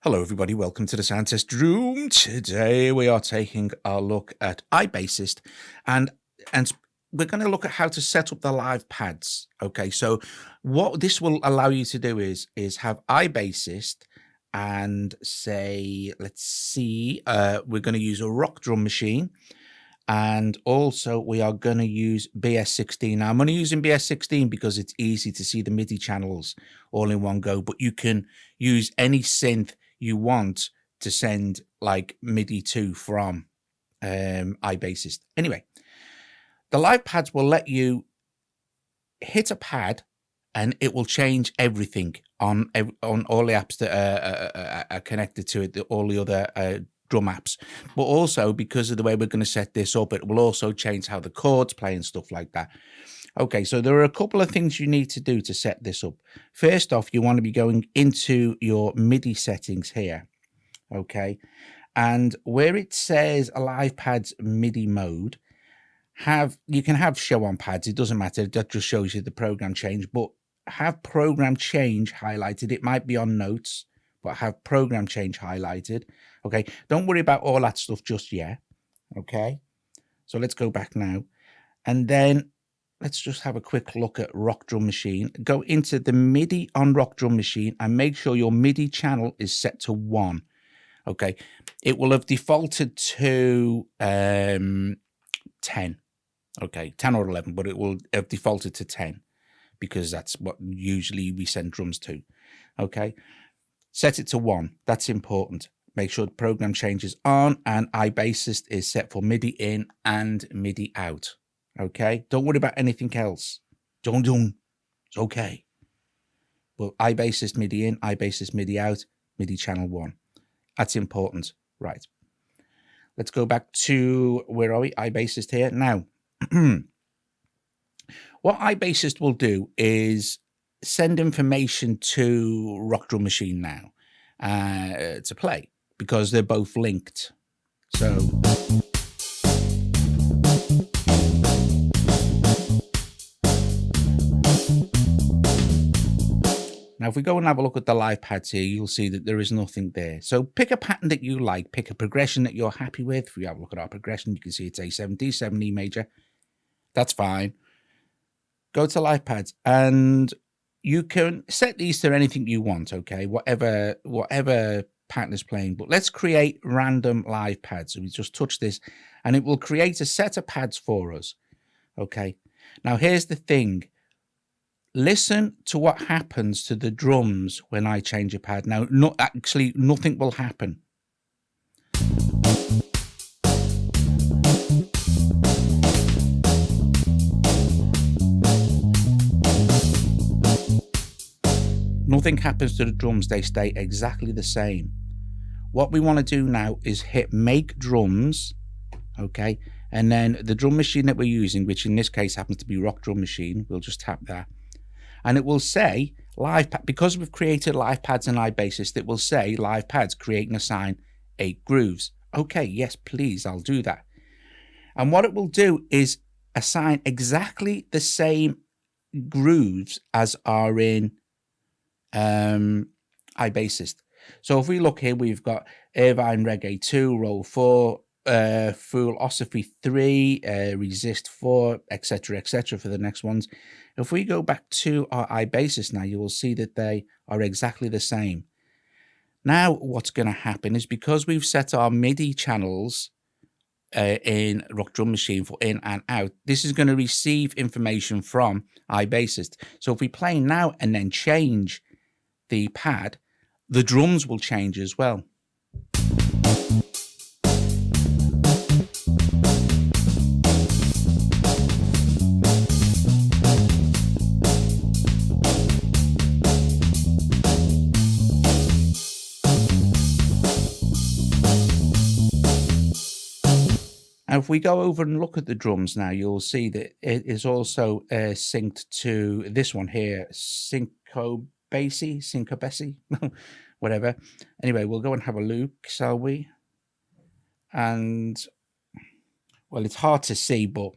Hello everybody, welcome to the Sound Test Room. Today we are taking a look at iBassist and we're going to look at how to set up the live pads. Okay, so what this will allow you to do is have iBassist and say, let's see, we're going to use a rock drum machine. And also we are going to use BS16. Now I'm only using BS16 because it's easy to see the MIDI channels all in one go, but you can use any synth you want to send like MIDI to from iBassist. Anyway, the live pads will let you hit a pad and it will change everything on all the apps that are connected to it, all the other drum apps. But also, because of the way we're going to set this up, it will also change how the chords play and stuff like that. Okay, so there are a couple of things you need to do to set this up. First off, you want to be going into your MIDI settings here. Okay, and where it says live pads MIDI mode, you can have show on pads, it doesn't matter, that just shows you the program change, but have program change highlighted. It might be on notes, but have program change highlighted. Okay, don't worry about all that stuff just yet. Okay, so let's go back now, and then let's just have a quick look at Rock Drum Machine. Go into the MIDI on Rock Drum Machine and make sure your MIDI channel is set to 1. Okay, it will have defaulted to 10. Okay, 10 or 11, but it will have defaulted to 10 because that's what usually we send drums to. Okay, set it to 1. That's important. Make sure the program changes on, and iBassist is set for MIDI in and MIDI out. Okay, don't worry about anything else. Don't. It's okay. Well, iBassist MIDI in, iBassist MIDI out, MIDI channel 1. That's important. Right. Let's go back to, where are we? iBassist here. Now, what iBassist will do is send information to Rock Drum Machine now to play, because they're both linked. So now, if we go and have a look at the live pads here, you'll see that there is nothing there. So pick a pattern that you like, pick a progression that you're happy with. If we have a look at our progression, you can see it's A7, D7, E major. That's fine. Go to live pads and you can set these to anything you want, okay? Whatever pattern is playing. But let's create random live pads. So we just touch this and it will create a set of pads for us, okay? Now, here's the thing. Listen to what happens to the drums when I change a pad. Now, nothing will happen. Nothing happens to the drums. They stay exactly the same. What we want to do now is hit make drums, okay? And then the drum machine that we're using, which in this case happens to be Rock Drum Machine, we'll just tap that. And it will say live pad, because we've created live pads in iBassist, it will say live pads create and assign 8 grooves. Okay, yes, please, I'll do that. And what it will do is assign exactly the same grooves as are in iBassist. So if we look here, we've got Irvine Reggae 2, Roll 4, Philosophy 3, Resist 4, etc., for the next ones. If we go back to our iBassist now, you will see that they are exactly the same. Now, what's going to happen is, because we've set our MIDI channels in Rock Drum Machine for in and out, this is going to receive information from iBassist. So if we play now and then change the pad, the drums will change as well. And if we go over and look at the drums now, you'll see that it is also synced to this one here, Syncobesi, whatever. Anyway, we'll go and have a look, shall we? And, well, it's hard to see, but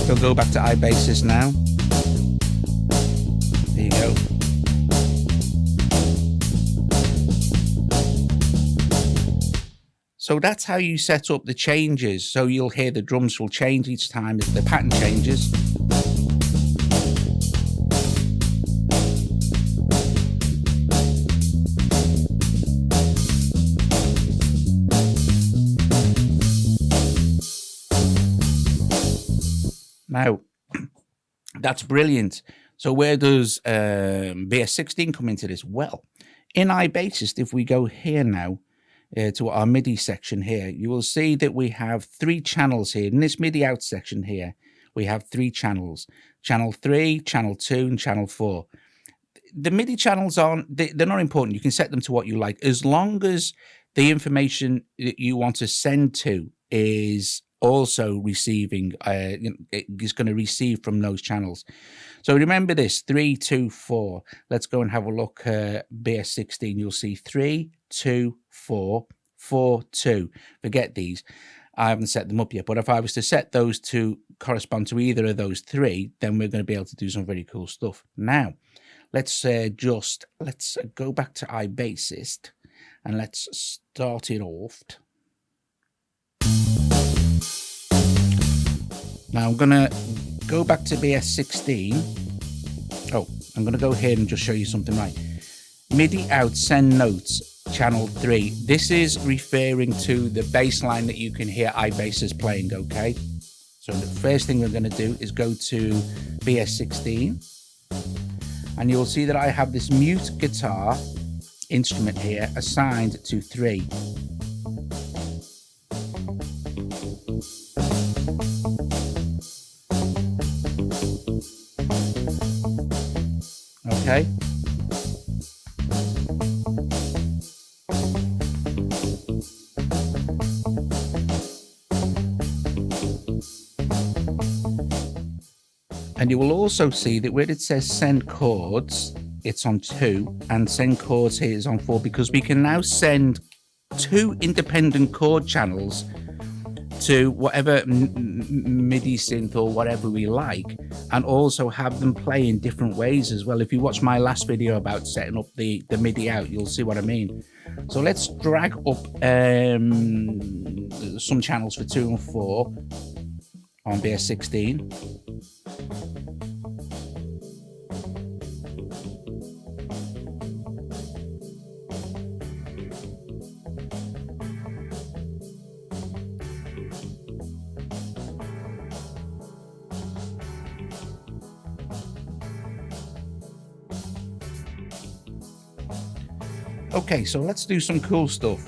So go back to iBassist now. There you go. So that's how you set up the changes. So you'll hear the drums will change each time as the pattern changes. Now, that's brilliant. So where does BS16 come into this? Well, in iBassist, if we go here now, to our MIDI section here, you will see that we have 3 channels here. In this MIDI out section here, we have 3 channels. Channel 3, Channel 2, and Channel 4. The MIDI channels they're not important. You can set them to what you like, as long as the information that you want to send to is also receiving, is going to receive from those channels. So remember this, 3, 2, 4. Let's go and have a look at BS16. You'll see 3, 2, 4, 4, 2. Forget these. I haven't set them up yet, but if I was to set those to correspond to either of those 3, then we're going to be able to do some very cool stuff. Now, let's go back to iBassist and let's start it off. Now I'm going to go back to BS16. Oh, I'm going to go ahead and just show you something right. MIDI out, send notes, channel 3. This is referring to the bass line that you can hear iBassist playing, okay? So the first thing we're going to do is go to BS16. And you'll see that I have this mute guitar instrument here assigned to 3. Okay. And you will also see that where it says send chords, it's on 2, and send chords here is on 4, because we can now send 2 independent chord channels to whatever MIDI synth or whatever we like, and also have them play in different ways as well. If you watch my last video about setting up the MIDI out, you'll see what I mean. So let's drag up some channels for 2 and 4 on BS16. Okay, so let's do some cool stuff.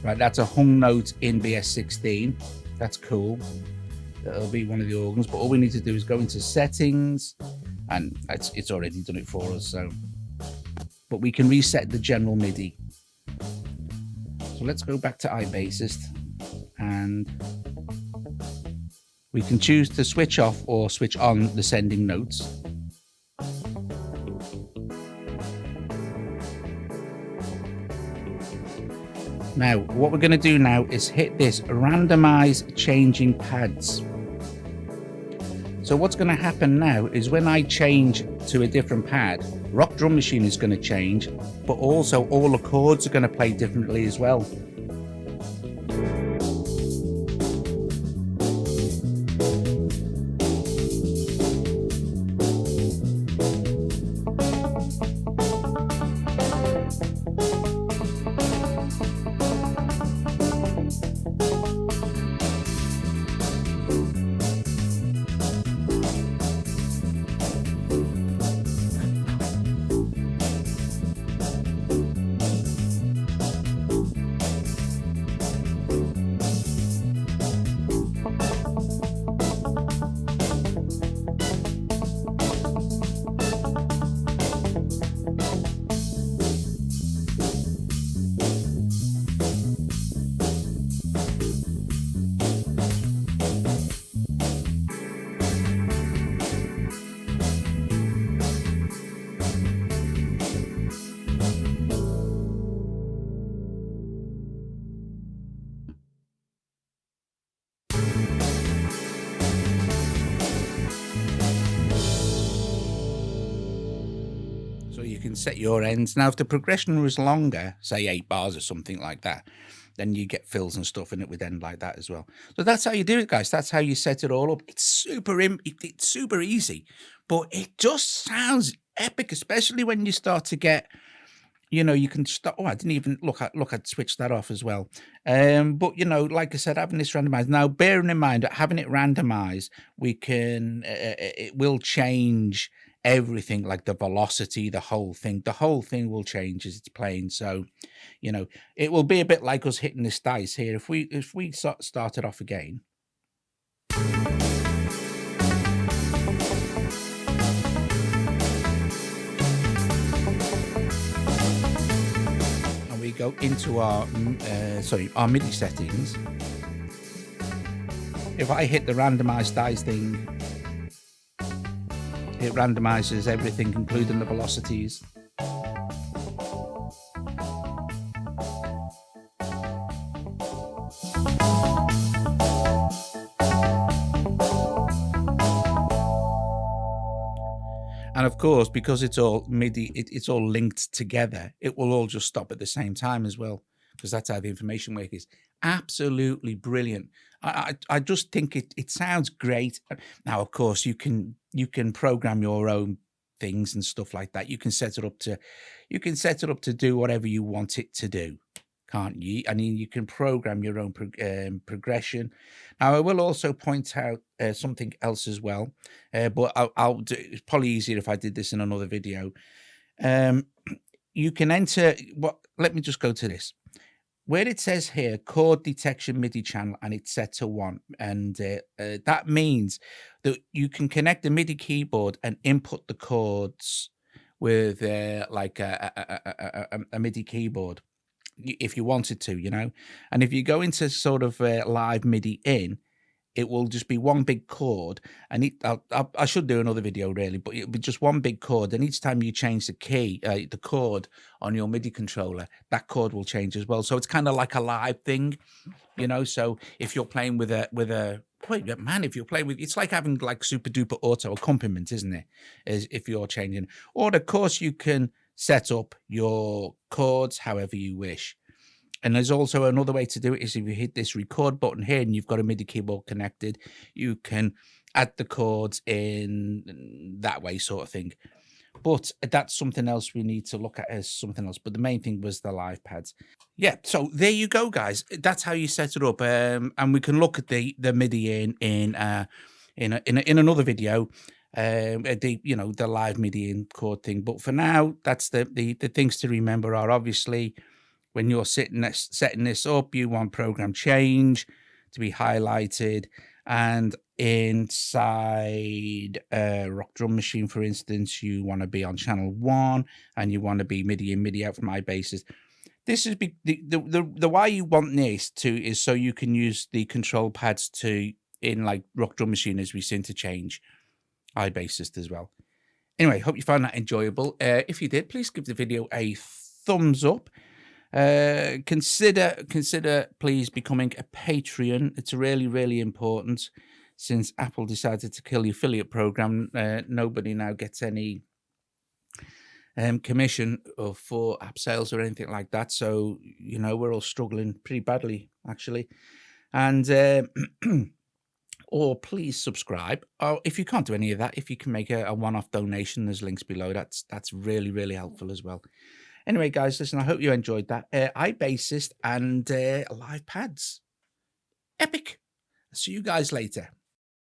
Right, that's a hung note in BS16. That's cool. That'll be one of the organs, but all we need to do is go into settings, and it's already done it for us, so. But we can reset the general MIDI. So let's go back to iBassist, and we can choose to switch off or switch on the sending notes. Now, what we're going to do now is hit this randomize changing pads. So what's going to happen now is when I change to a different pad, Rock Drum Machine is going to change, but also all the chords are going to play differently as well. you can set your ends. Now, if the progression was longer, say 8 bars or something like that, then you get fills and stuff and it would end like that as well. So that's how you do it, guys. That's how you set it all up. It's super easy, but it just sounds epic, especially when you start to get, you know, you can start. Oh, I didn't even look. I'd switched that off as well. But you know, like I said, having this randomized. Now, bearing in mind that having it randomized, we can. It will change everything, like the velocity, the whole thing. The whole thing will change as it's playing. So, you know, it will be a bit like us hitting this dice here. If we started off again. We go into our MIDI settings. If I hit the randomized dice thing, it randomizes everything, including the velocities. And of course, because it's all MIDI, it's all linked together, it will all just stop at the same time as well, because that's how the information work is. Absolutely brilliant. I just think it sounds great. Now, of course, you can program your own things and stuff like that. You can set it up to do whatever you want it to do, can't you? I mean, you can program your own progression. Now, I will also point out something else as well, but I'll do. It's probably easier if I did this in another video. You can enter what. Let me just go to this. Where it says here, chord detection MIDI channel, and it's set to 1. And that means that you can connect the MIDI keyboard and input the chords with like a MIDI keyboard if you wanted to, you know. And if you go into sort of live MIDI in, it will just be one big chord, and I should do another video really, but it'll be just one big chord, and each time you change the key, the chord on your MIDI controller, that chord will change as well. So it's kind of like a live thing, you know. So if you're playing with a wait, man, if you're playing with, it's like having like super duper auto accompaniment, isn't it? As if you're changing, or of course you can set up your chords however you wish. And there's also another way to do it is if you hit this record button here and you've got a MIDI keyboard connected, you can add the chords in that way, sort of thing. But that's something else we need to look at as something else. But the main thing was the live pads. Yeah, so there you go, guys. That's how you set it up. And we can look at the MIDI in another video. The live MIDI in chord thing. But for now, that's the things to remember are obviously, when you're setting this up, you want program change to be highlighted, and inside Rock Drum Machine, for instance, you want to be on channel 1, and you want to be MIDI in, MIDI out from iBassist. This is the why you want this is so you can use the control pads in like Rock Drum Machine as we interchange iBassist as well. Anyway, hope you found that enjoyable. If you did, please give the video a thumbs up. Consider please becoming a Patreon. It's really important. Since Apple decided to kill the affiliate program, nobody now gets any commission for app sales or anything like that. So, you know, we're all struggling pretty badly, actually. And or please subscribe. Or if you can't do any of that, if you can make a one-off donation, there's links below. That's really helpful as well. Anyway, guys, listen, I hope you enjoyed that. iBassist and live pads. Epic. See you guys later.